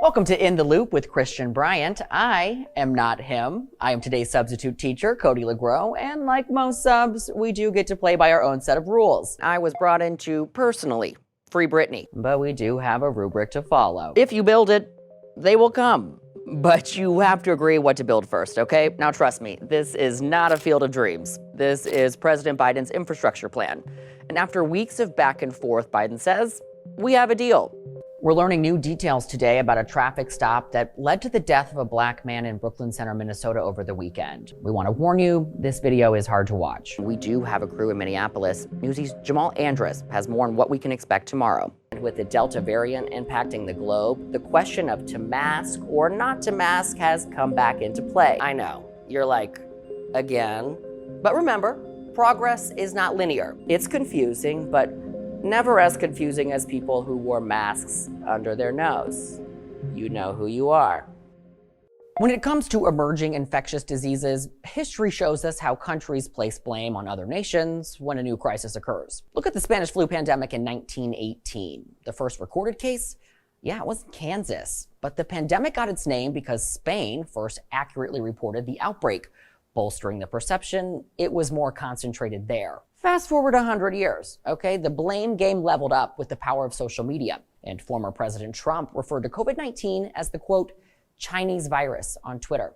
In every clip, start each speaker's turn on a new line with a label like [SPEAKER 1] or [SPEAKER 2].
[SPEAKER 1] Welcome to In the Loop with Christian Bryant. I am not him. I am today's substitute teacher, Cody LaGrow, and like most subs, we do get to play by our own set of rules. I was brought in to personally free Britney, but we do have a rubric to follow. If you build it, they will come. But you have to agree what to build first, okay? Now trust me, this is not a field of dreams. This is President Biden's infrastructure plan. And after weeks of back and forth, Biden says, we have a deal. We're learning new details today about a traffic stop that led to the death of a black man in Brooklyn Center, Minnesota over the weekend. We want to warn you, this video is hard to watch. We do have a crew in Minneapolis. Newsy's Jamal Andrus has more on what we can expect tomorrow. And with the Delta variant impacting the globe, the question of to mask or not to mask has come back into play. I know, you're like, again. But remember, progress is not linear. It's confusing, but never as confusing as people who wore masks under their nose. You know who you are. When it comes to emerging infectious diseases, history shows us how countries place blame on other nations when a new crisis occurs. Look at the Spanish flu pandemic in 1918. The first recorded case? Yeah, it was in Kansas. But the pandemic got its name because Spain first accurately reported the outbreak, bolstering the perception it was more concentrated there. Fast forward 100 years, okay? The blame game leveled up with the power of social media. And former President Trump referred to COVID-19 as the, quote, Chinese virus on Twitter.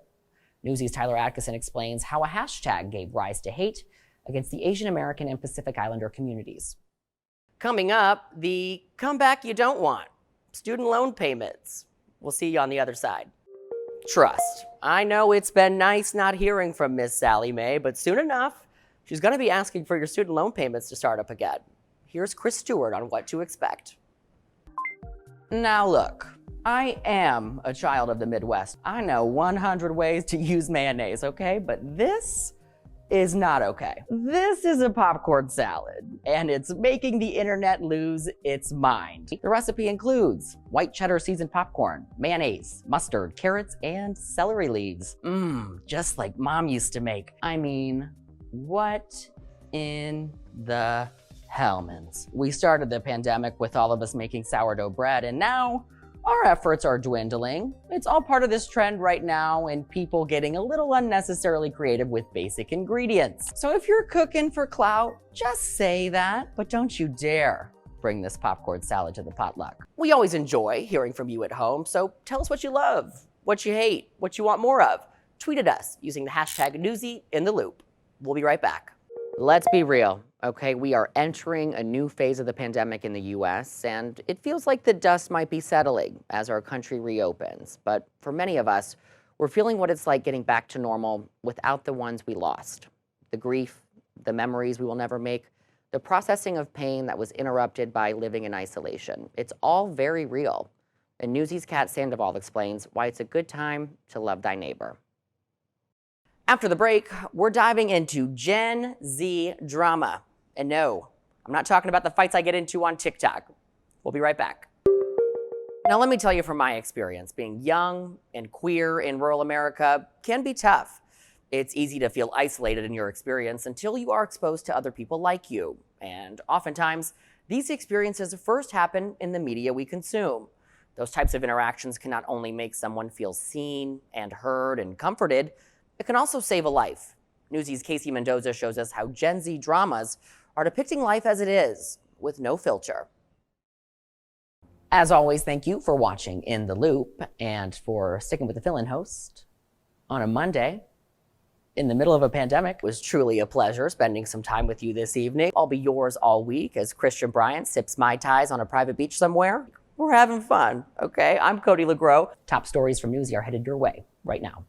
[SPEAKER 1] Newsy's Tyler Atkinson explains how a hashtag gave rise to hate against the Asian American and Pacific Islander communities. Coming up, the comeback you don't want. Student loan payments. We'll see you on the other side. Trust. I know it's been nice not hearing from Miss Sally Mae, but soon enough, she's going to be asking for your student loan payments to start up again. Here's Chris Stewart on what to expect. Now look, I am a child of the Midwest. I know 100 ways to use mayonnaise, okay? But this is not okay. This is a popcorn salad, and it's making the internet lose its mind. The recipe includes white cheddar seasoned popcorn, mayonnaise, mustard, carrots, and celery leaves. Just like Mom used to make. I mean, what in the hellmans? We started the pandemic with all of us making sourdough bread, and now our efforts are dwindling. It's all part of this trend right now and people getting a little unnecessarily creative with basic ingredients. So if you're cooking for clout, just say that, but don't you dare bring this popcorn salad to the potluck. We always enjoy hearing from you at home, so tell us what you love, what you hate, what you want more of. Tweet at us using the hashtag #NewsyInTheLoop. We'll be right back. Let's be real, okay? We are entering a new phase of the pandemic in the US, and it feels like the dust might be settling as our country reopens. But for many of us, we're feeling what it's like getting back to normal without the ones we lost. The grief, the memories we will never make, the processing of pain that was interrupted by living in isolation. It's all very real. And Newsy's Kat Sandoval explains why it's a good time to love thy neighbor. After the break, we're diving into Gen Z drama. And no, I'm not talking about the fights I get into on TikTok. We'll be right back. Now, let me tell you from my experience, being young and queer in rural America can be tough. It's easy to feel isolated in your experience until you are exposed to other people like you. And oftentimes, these experiences first happen in the media we consume. Those types of interactions can not only make someone feel seen and heard and comforted, it can also save a life. Newsy's Casey Mendoza shows us how Gen Z dramas are depicting life as it is, with no filter. As always, thank you for watching In the Loop and for sticking with the fill-in host on a Monday in the middle of a pandemic. It was truly a pleasure spending some time with you this evening. I'll be yours all week as Christian Bryant sips Mai Tais on a private beach somewhere. We're having fun, okay? I'm Cody LaGrow. Top stories from Newsy are headed your way right now.